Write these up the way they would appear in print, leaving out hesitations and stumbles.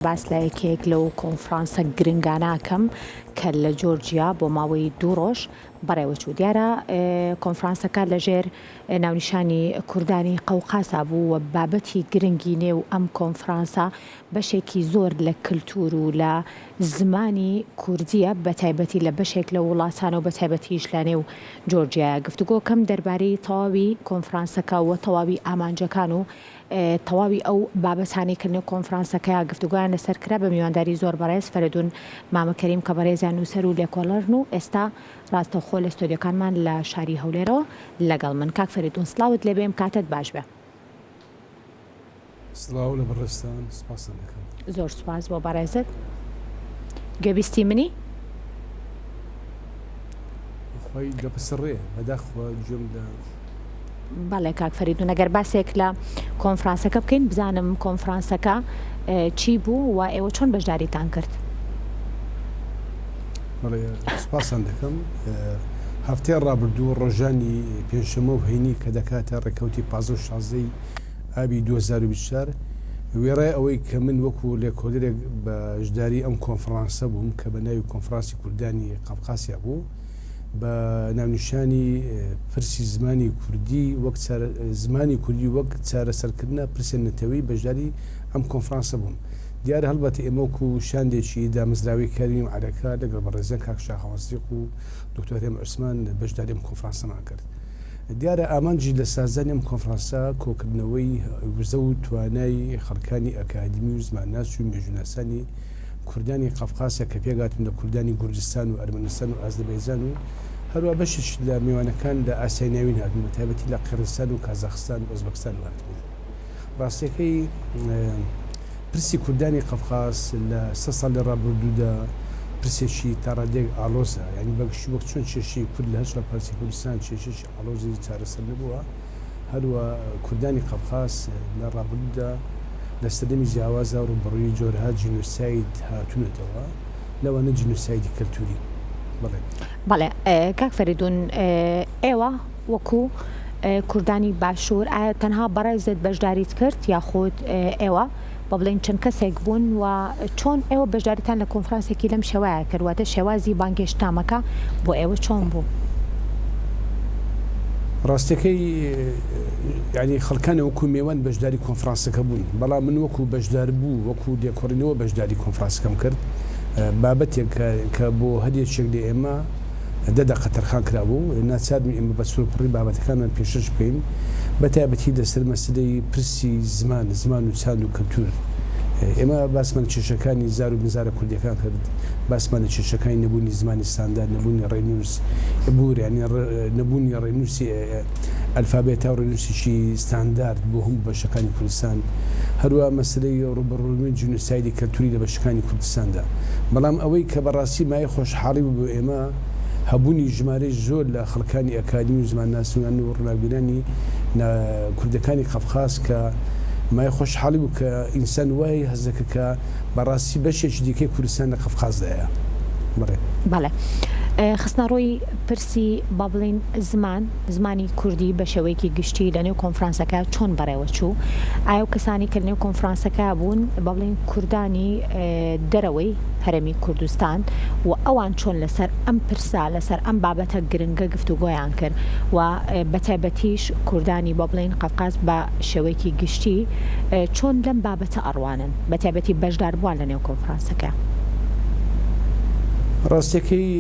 باس لە یەکێک لەو کۆنفرانسە گرنگاناکەم کە لە جۆرجیا بۆ ماوەی 2 ڕۆژ بەڕێوەچوو. دیارە کۆنفرانسەکە لەژێر ناونیشانی کوردانی قەوقاسا بوو و بابەتی گرنگی نێو ئەم کۆنفرانسە بەشێکی زۆر لە کللتور و لە زمانی کوردیە بە تایبەتی لە بەشێک لە وڵاتانە و بە تایبەتیش لە نێو جۆرجیا. گفتوگۆکەم دەربارەی تەواوی کۆنفرانسەکە و تەواوی ئامانجەکان و تەواوی ئەو بابەتانی کردنەوە کۆنفرانسەکە گفتوگویان لەسەرکرا بە میوانداری زۆر بەڕێز فەرەدون مامەکەریم کە بەڕێزیان نووسەر و لێکۆڵەرن و ئێستا ڕاستەوخۆ لە ستۆدیۆکانمان لە شاری هەولێرەوە لەگەڵ من. کاک فەرەدون سڵاوت لێبێم، کاتت باش بێ. سڵاو لە بەڕێستان، سپاسان دەکەم. زۆر سوپاس بۆ بەڕێزت. گوێبیستی منی؟ خۆی دەپسڕێ بەداخوا گوێم لە بەڵێ کاک فەریدون، ئەگەر باسێک لە کۆنفرانسەکە بکەین بزانم کۆنفرانسەکە چی بوو و ئێوە چۆن بەشداریتان کرد؟ بەڵێ سپاسان دەکەم. هەفتەی ڕابردوو ڕۆژانی پێنجشەمە و هەینی کە دەکاتە ڕێکەوتی 15 ئابی 2024 وێڕای ئەوەی کە من وەکو لێکۆڵەرێک بەشداری ئەم کۆنفرانسە بووم کە بە ناوی کۆنفرانسی کوردانی قەفقاسیا بوو بە ناونیشانی پرسی زمانی کوردی وەک زمانی کوردی وەک چارەسەرکردنە پرسە نەتەوەی بەشداری ئەم کۆنفرانسە بووم. دیارە هەڵبەتە ئێمە وەکو شاندێکی دامەزراوی کاریم عەرەکە لەگەڵ بەڕێزان کاک شاهەوەزیق و دکتۆر هێمن عوسمان بەشداری ئەم کۆنفرانسەمان کرد. دیارە ئامانجی لە سازانی ئەم کۆنفرانسە کۆکردنەوەی وزە و توانای خەڵکانی ئەکادمی و زمانناس و مێژووناسانی کوردانی قەفقاسیا کە پێگاتم لە کوردانی گورجستان و ئەرمەنستان و ئازەربایجان و هەروە بەشش لە میوانەکان لە ئاسیای ناوین هاتوون بە تایبەتی لە قیرستان و کازاخستان و ئۆزبەکستان هاتوون. ڕاستیەکەی پرسی کوردانی قەفقاس لە 3 ساڵ لە ڕابردوودا پرسێکی تاڕادێک ئالۆزە، یعنی بەگشتی وەک چۆن کێشەی کورد لە هەشتا پارسی کوردستان کێشەی ئالۆزی چارەسەر نەبووە، هەروە کوردانی قەفقاس لە ڕابردوودا لە سەردەمی جیاوازە ڕوبەڕووی جۆرەها جینۆساید هاتوونەتەوە، لەوانە جینۆسایدی کەلتوری. بەڵێ کاک فەریدون، ئێوە وەکو کوردانی باشوور ئایا تەنها بەڕێزت بەشداریت کرد یاخود ئێوە بە بڵێن چەند کەسێک بوون و چۆن ئێوە بەشداریتان لە کۆنفرانسێکی لەم شێوەیە کردواتە شێوازی بانگێشتامەکە بۆ ئێوە چۆن بوو؟ ڕاستەکەی یعنی خەڵکانە وەکو میوان بەشداری کۆنفرانسەکە بوون، بەڵام من وەکو بەشدار بوو وەکو لێکۆڕینەوە بەشداری کۆنفرانسەکەم کرد. بابەتێک کە بۆ هەرێکێک لە ئێمە دەدا قەتەرخان کرابوو، ناچارمی ئێمە بە سوورپڕی بابەتەکانمان پێشش بکەین بە تایبەتی لەسەر مەسلەی پرسی زمان و چاند و کەلتور. ئێمە باسمان کێشەکانی زار و بنزارە کوردیەکان کرد، باسمان لە کێشەکانی نەبوونی زمانی ستاندار، نەبوونی ڕێنووس بوو، یعنی نەبوونی ڕێنووسی ئەلفابێتا و ڕێنووسیی ستاندارد بۆ هەموو بەشەکانی کوردستان، هەروە مەسلەی ڕوبەڕووی جینۆسایدی کەلتوری لە بەشەکانی کوردستاندا. بەڵام ئەوەی کە بەڕاستی مای خۆشحاڵی بوو بۆ ئێمە هەبوونی ژمارەی زۆر لە خەڵکانی ئەکادمی و زمانناسیان و ڕووناکبیرانی کوردەکانی قەفقاس کە مای خۆشحاڵی بوو کە ئینسان وای هەزەکە کە بەڕاستی بەشێکی دیکەی کوردستان لە قەفقازدایە. بەڵێ خستنەڕۆی پرسی با بڵین زمانی کوردی بە شێوەیەکی گشتی لە نێو کۆنفرانسەکە چۆن بەڕێوە چوو؟ ئایا کەسانی کە نێو کۆنفرانسەکە بوون با بڵین کوردانی دەرەوەی هەرێمی کوردستان و ئەوان چۆن لەسەر ئەم پرسا لەسەر ئەم بابەتە گرنگە گفتوگۆیان کرد و بە تایبەتیش کوردانی با بڵین قەفقاز بە شێوەیەکی گشتی چۆن لەم بابەتە ئەڕوانن بە تایبەتی بەشدار بووان لە نێو کۆنفرانسەکە؟ ڕاستیەکەی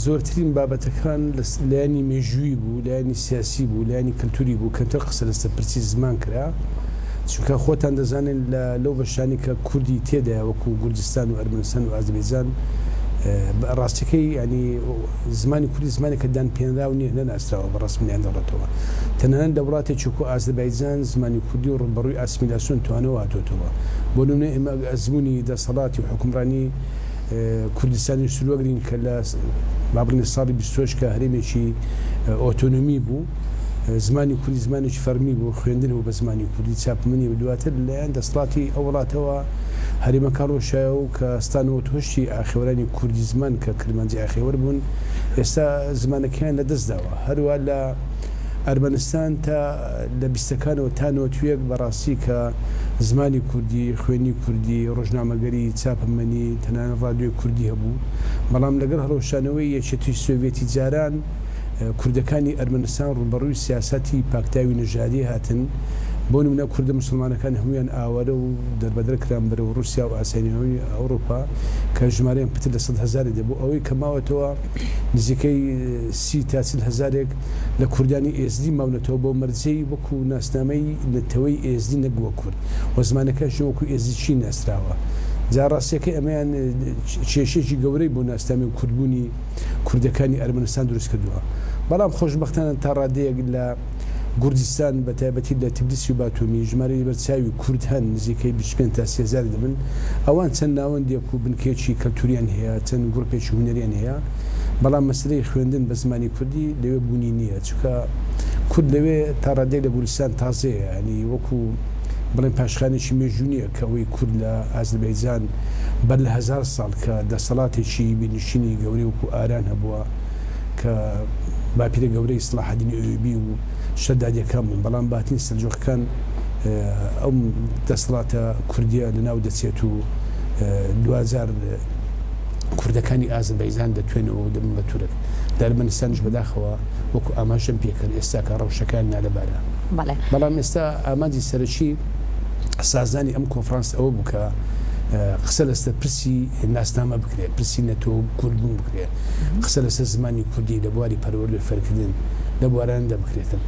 زۆرترین بابەتەکان لایانی مێژووی بوو، لایانی سیاسی بوو، لایانی کەلتوری بوو، کەمتر قسە لەسەر پرسی زمان کرا، چونکە خۆتان دەزانن لەو بەشانی کە کوردی تێدایە وەکو گورجستان و ئەرمەنستان و ئازەربایجان، ڕاستیەکەی ینی زمانی کوردی زمانێکە دان پێنراو نییە نەناسراوە بە ڕسمیان دەڵێتەوە. تەنانەت لە وڵاتێکی وەکو ئازەربایجان زمانی کوردی و ڕوبەڕووی ئاسیمیلاسیۆن توانەوە هاتووەتەوە. بۆ نمونە ئێمە ئەزمموی دەسەڵاتی و حکومڕانی کوردستانی سلوەگرین کە لە بابڕنی ساڵی 28 کە هەرێمێکی ئۆتۆنۆمی بوو، زمانی کوردی زمانێکی فەرمی بوو، خوێندن و بە زمانی کوردی چاپمنی و دواتر لەیان دەسەڵاتی ئەو وڵاتەوە هەرێمەکان ڕۆشایە و کە ستانەوە تۆشتی ئاخێوەرانی کوردی زمان کە کرمانجی ئاخێوەر بوون، ئێستا زمانەکەیان لە دەستداوە. هەروە لە ئەرمەنستان تا لە بیستەکانەوە تا نۆتوێک بەڕاستی کە زمانی کوردی خوێنی کوردی ڕۆژنامەگەری چاپەمەنی تەنانەت ڕادیۆی کوردی هەبوو بەڵام لەگەڵ هەڵەوشانەوەی یەکێتی سۆڤێتی جاران کوردەکانی ئەرمەنستان ڕوبەڕووی سیاسەتی پاکتاوی نژادی هاتن بۆ نمونە کوردە مسلمانەکان هەمویان ئاوارە و دەربەدرە کران بەرەو رووسیا و ئاسیانیەوەی ئەوروپا کە ژمارەیان پتر لە 100,000 دەبوو ئەوەی کە ماوەتەوە نزیکەی 30 تا 40,000 لە کوردانی ئێزدی ماونەتەوە بۆ مەرجەی وەکو ناسنامەی نەتەوەی ئێزدی نەبووە کورد و زمانەکەش وەکو ئێزدیچی ناسراوە جا ڕاستیەکە ئەمەیان کێشێکی گەورەی بۆ ناسنامی و کوردبوونی کوردەکانی ئەرمەنستان دروست کردووە بەڵام خۆشبەختانە تا ڕادەیەک لە کوردستان بە تایبەتی لە تبلیسی و باتومی ژمارەی بەرچاوی کورد هەن نزیکەی 25 تا 30,000 دەبن ئەوان چەند ناوەندێک و بنکێکی کەلتوریان هەیە چەند گروپێکی هونەریان هەیە بەڵام مەسلەی خوێندن بە زمانی کوردی لەوێ بوونی نییە چونکە کورد لەوێ تا ڕادەیەک لە کوردستان تازەیە ینی وەکو بڵێن پاشخانێکی مێژوونیە کە ئەوەی کورد لە ئازەربایجان بەر لە 1000 ساڵ کە دەسەڵاتێکی بینشینی گەورەی وەکو ئاران هەبووە کە باپیرە گەورەی سلاحەدینی ئەیوبی و شەدادیەکان بوون بەڵام باتین سەلجوقەکان ئەو دەسەڵاتە کوردیە لەناو دەچێت و 2000 کوردەکانی ئازەربایجان دەتوێنەوە و دەبن بە تورک ئەرمەنستانیش بەداخەوە وەکو ئاماژەم پێکرد ئێستا کە ڕەوشەکان نالەبارە بەڵام ئێستا ئامادی سەرەکی سازانی ئەم کۆنفرانس ئەوە بوو کە قسە لەسەر پرسی ناسنامە بکرێت پرسی نەتەوە کوردبوون بکرێت قسە لەسەر زمانی کوردی لە بواری پەروەردە فەرکردن لە بواراندا بکرێتن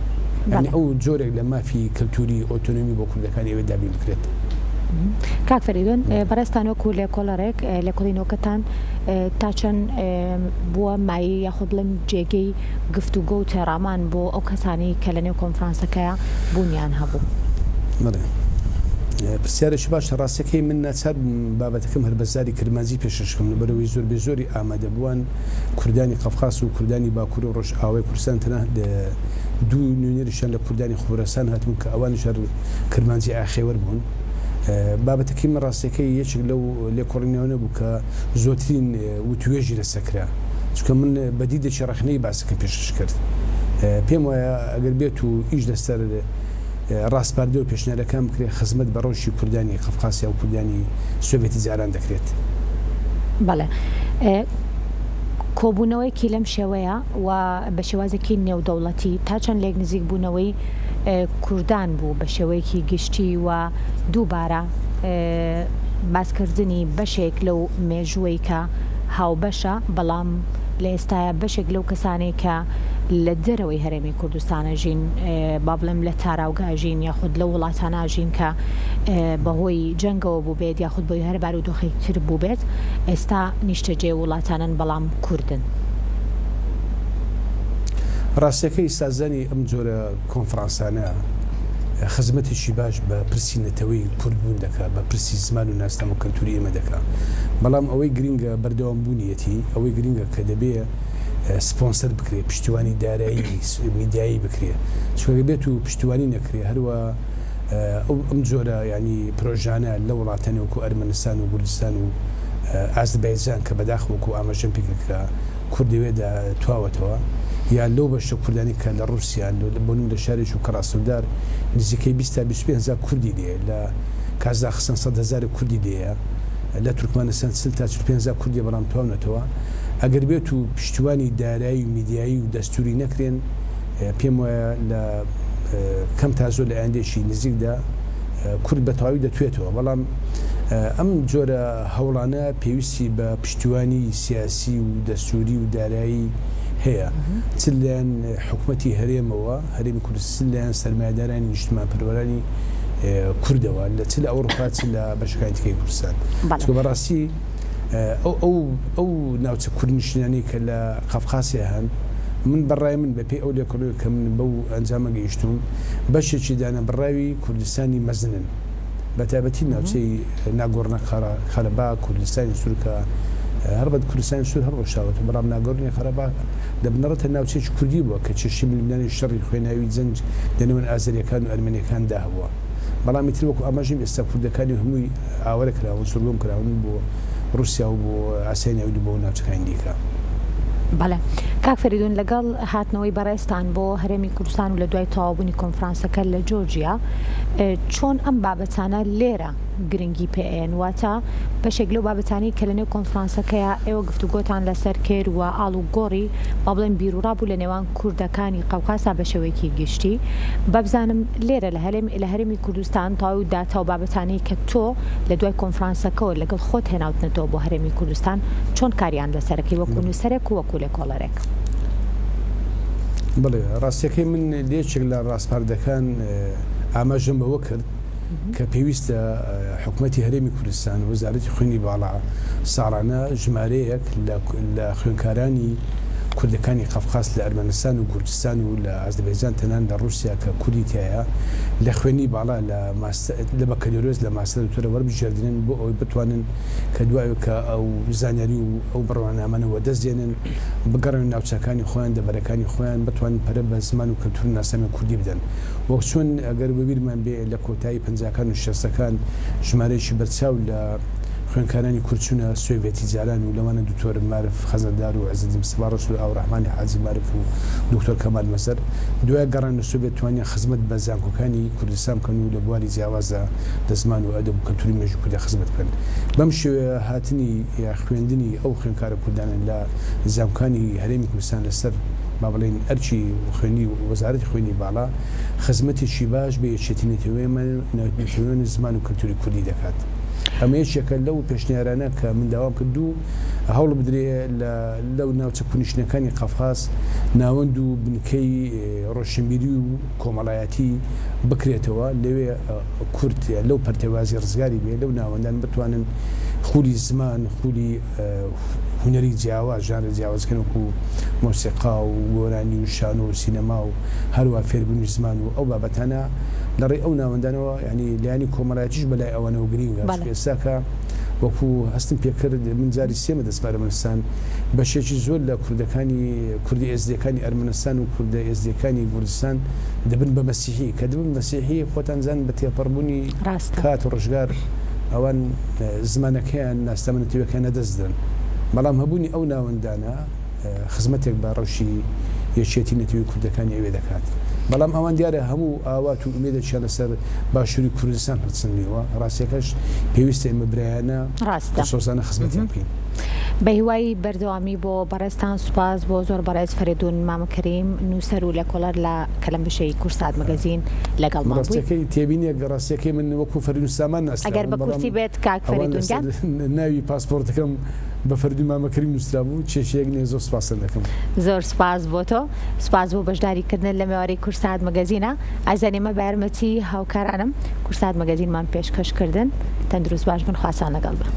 یعنی ئەو جۆرێک لە مافی کەلتوری ئۆتۆنۆمی بۆ کوردەکانی ئێوە دابین بکرێت کاک فەریدون بەڕێستان وەکو لێکۆڵەرێک لێکۆڵینەوەکەتان تا چەند بووە مایی یاخود بڵێن جێگەی گفتوگۆ و تێڕامان بۆ ئەو کەسانی کە لە نێو کۆنفرانسەکەیە بوونیان هەبوو پرسیارێکی باشە ڕاستەکەی من ناچار بابەتەکەم هەربەزاری کرمانجی پێشکەم لەبەرەوەی زۆر بێزۆری ئامادە بووان کوردانی قەفقاس و کوردانی باکوور و ڕۆژ ئاوای کوردستان تەنانەت دوو نوێنەریشان لە کوردانی خۆرەسان هاتبوون کە ئەوانیش کرمانجی ئاخێوەر بوون بابەتەکەی من ڕاستەکەی یەکێک لەو لێکۆڵینەوە نەبوو کە زۆرترین وتوێژی لەسەکرا چونکە من بەدیدێکی ڕەخنەی باسەکە پێشکەش کرد پێم وایە ئەگەر بێت و ئیش لەسەر ڕاستپاردە و پێشنیارەکان بکرێت خزمەت بە ڕۆژی کوردانی قەفقاسیا و کوردانی سۆڤێتی جاران دەکرێت بەڵێ کۆبوونەوەیکی لەم شێوەیە و بە شێوازێکی نێودەوڵەتی تا چەند لێک نزیک بوونەوەی کوردان بوو بە شێوەیەکی گشتی و دووبارە باسکردنی بەشێک لەو مێژووەی کە هاوبەشە بەڵام لە ئێستاە بەشێک لەو کەسانێک کە لە دەرەوەی هەرێمی کوردستانە ژین با بڵێم لە تاراوگاژین یاخود لە وڵاتاناژین کە بەهۆی جەنگەوە بوو بێت یاخود بۆی هەر بار و دۆخێکتر بوو بێت ئێستا نیشتەجێ وڵاتانن بەڵام کوردن ڕاستەکەی سازانی ئەم جۆرە کۆنفرانسانە خزمەتێکی باش بە پرسی نەتەوەی کوردبوون دەکات بە پرسی زمان و ناسنام و کەلتوری ئێمە دەکات بەڵام ئەوەی گرینگە بەردەوام بوونیەتی ئەوەی گرینگە کە دەبێ سپۆنسەر بکرێت پشتیوانی دارایی میدیایی بکرێت چۆگە بێت و پشتیوانی نەکرێت هەروە ئەم جۆرە ینی پرۆژانە لە وڵاتانی وەکو ئەرمەنستان و کوردستان و ئازەربایجان کە بەداخ وەکو ئاماژەم پێکەکە کوردەوێدا تواوەتەوە یان لەو بەشە کوردانی کە لە ڕووسیا بۆنم لە شارێک و کەڕاستەودار نزیکەی 25,000 کوردی لێ لە کازاخستان 100,000 کوردی لێیە لە تورکمانستان 40 تا 45,000 کوردی بەڵام تواونەتەوە ئەگەر بێت و پشتیوانی دارایی و میدیایی و دەستوری نەکرێن پێم وایە لە کەم تا زۆر لە ئایندێکی نزیکدا کورد بە تەواوی دەتوێتەوە بەڵام ئەم جۆرە هەوڵانە پێویستی بە پشتیوانی سیاسی و دەستوری و دارایی هەیە چلیان حکوومەتی هەرێمەوە هەرێمی کوردستان لایەن سەرمایه‌دارانی نیشتمان پەروەرانی کوردەوە لە چ لە ئەوروپا چ لە بەشەکانی تکەی کوردستان چکە بەڕاستی ئەو ناوچە کوردنشینانی کە لە قەفقاسیا هەن من بەڕای من بەپێی ئەو لێکۆڵینەوە کە من بەو ئەنجامە گەیشتوم بەشێکی دانە بڕاوی کوردستانی مەزنن بە تایبەتی ناوچەی ناگۆڕنە خەرەبا کوردستانی سوورکە هەربەت کوردستانی سوور هەڕۆشاوەتە بەڵام ناگۆڕنی خەرەبا لە بنەڕەتە ناوچەیەکی کوردی بووە کە چێشی ملیونانی شەڕی خوێناوی جەنگ لەنێوان ئازەریەکان و ئەرمەنیەکاندا هەبووە بەڵام ئیتر وەکو ئاماژەی ئێستا کوردەکانی هەمووی ئاوەرە کراون سوورگۆم کراون بۆ رووسیا و بۆ ئاسیای ناوی بۆ ناوچەکانی دیکە بەڵێ کاک فەریدون لەگەڵ هاتنەوەی بەڕێستان بۆ هەرێمی کوردستان و لە دوای تەواوبوونی کۆنفرانسەکە لە جۆرجیا چۆن ئەم بابەتانە لێرە گرنگی پێێن واتە بەشێک لەو بابەتانی کە لە نێو کۆنفرانسەکەیە ئێوە گفتوگۆتان لەسەر کرد و ئاڵ و گۆڕی با بڵێن بیرروڕابوو لە نێوان کوردەکانی قەوقاسا بە شێوەیەکی گشتی بەبزانم لێرە لە هەرێمی کوردستان تاوی و داتا و بابەتانی کە تۆ لە دوای کۆنفرانسەکەەوە لەگەڵ خۆت هێناوتنەوە بۆ هەرێمی کوردستان چۆن کاریان لەسەرەکەی وەکو نووسەرێک و وەکو لێکۆڵەرێک. بڵێ ڕاستیەکەی من لێچێک لە ڕاستپاردەکان ئاماژەم بەوە کرد کە پێویستە حکوومەتی هەرێمی کوردستان و وەزارەتی خوێنی باڵا ساڵانە ژمارەیەک لە خوێنکارانی کوردەکانی قەفقاس لە ئەرمەنستان و کوردستان و لە ئازەربایجان تەنان لە رووسیا کە کوردی تایە لە خوێنی باڵا لە بەکەلۆرۆز لە ماستەر دکتۆرە وەربژێردنن بۆ ئەوەی بتوانن کە دوای کە ئەو زانیاری و ئەو بڕوانامانەوە دەستێنن بگەڕێن ناوچەکانی خۆیان دەبەرەکانی خۆیان بتوانن پەرە بە زمان و کەلتور و ناسەمی کوردی بدەن وەک چۆن ئەگەر بەبیرمان بێ لە کۆتایی پەنجاکان و شەستەکان ژمارەیەکی بەرچاو لە خوێنکارانی کورچونە سوێڤێتی جاران و لەوانە دکتۆر مارف خەزەردار و عەزیزی مستەفا ڕەسوول ئاو ڕەحمانی حاجی مارف و دکتۆر کەمال مەسەر دوای گەڕان لە سوێڤێت توانیان خزمەت بە زانکۆکانی کوردستان بکەن و لە بواری جیاوازە لە زمان و ئەدەب و کەلتوری مێژووی کوردی خزمەت بکەن بەم شێوەیە هاتنی یا خوێندنی ئەو خوێنکارە کوردانن لە زانکۆکانی هەرێمی کوردستان لەسەر با بڵێن ئەرچی خوێنی و وەزارەتی خوێنی باڵا خزمەتێکی باش بە یەکێتی نەتەوەیان زمان و کەلتوری کوردی دەکات. ئەمە یەکێکە لەو پێشنیارانە کە من داوام کرد و هەوڵ بدرێ لەو ناوچە کونیشنەکانی قەفقاس ناوەند و بنکەی ڕۆشنبیری و کۆمەڵایەتی بکرێتەوە لەوێ کورد لەو پەرتەوازی ڕزگاری بێ لەو ناوەندان بتوانن خولی زمان خولی هونەری جیاواز ژانرە جیاوازکردن وەکو مۆسیقا و گۆرانی و شانۆ و سینەما و هەروە فێربوونی زمان و ئەو بابەتانە لەڕێی ئەو ناوەندانەوە ینی لایانی کۆمەڵایەتیش بەلای ئەوانەوە گرینگە ئێستاکە وەکو هەستم پێکرد من جاری سێمە دەست بە ئەرمەنستان بەشێکی زۆر لە کوردەکانی کوردی ئێزدیەکانی ئەرمەنستان و کوردە ئێزدیەکانی کوردستان دەبن بە مەسیحی کە دەبن مەسیحی خۆتان زان بە تێپەڕبوونی کات و ڕژگار ئەوان زمانەکەیان ناستەمەنەتیوەکان نەدەستدرن بەڵام هەبوونی ئەو ناوەندانە خزمەتێک بە ڕەوشی یەکێتی نەتەوەی کوردەکانی ئەوێ دەکات بەڵام ئەوان دیارە هەموو ئاوات و ئومێدەچیان لەسەر باشووری کوردستان هەڵچنیەوە ڕاستیەکەش پێویستە ئێمە برایانە سۆزانە خزمەتیان بکەین. بە هیوای بەردەوامی بۆ بەڕێستان سوپاس بۆ زۆر بەڕێز فەریدون مامەکەریم نووسەر و لێکۆڵەر لە کەلەمبشەی کورسات مەگەزین لەگەڵمان بووی. ڕاستیەکەی تێبینیە ڕاستیەکەی من وەکو فەریدون سامان ناستراوم ئەگەر بە کورسی بێت کاک فەریدون گیان ناوی پاسپۆرتەکەم بە فەریدون مامەکەریم نووسرا بوو کێشەیەک نییە زۆر سوپاسم دەکەم. زۆر سوپاس بۆ تۆ سوپاس بۆ بەشداریکردن لە مێوارەی کورسات مەگەزینە ئازانێمە بە یارمەتی هاوکارانم کورسات مەگەزینمان پێشکەشکردن تەندروست باش بن خواسان لەگەڵ بن.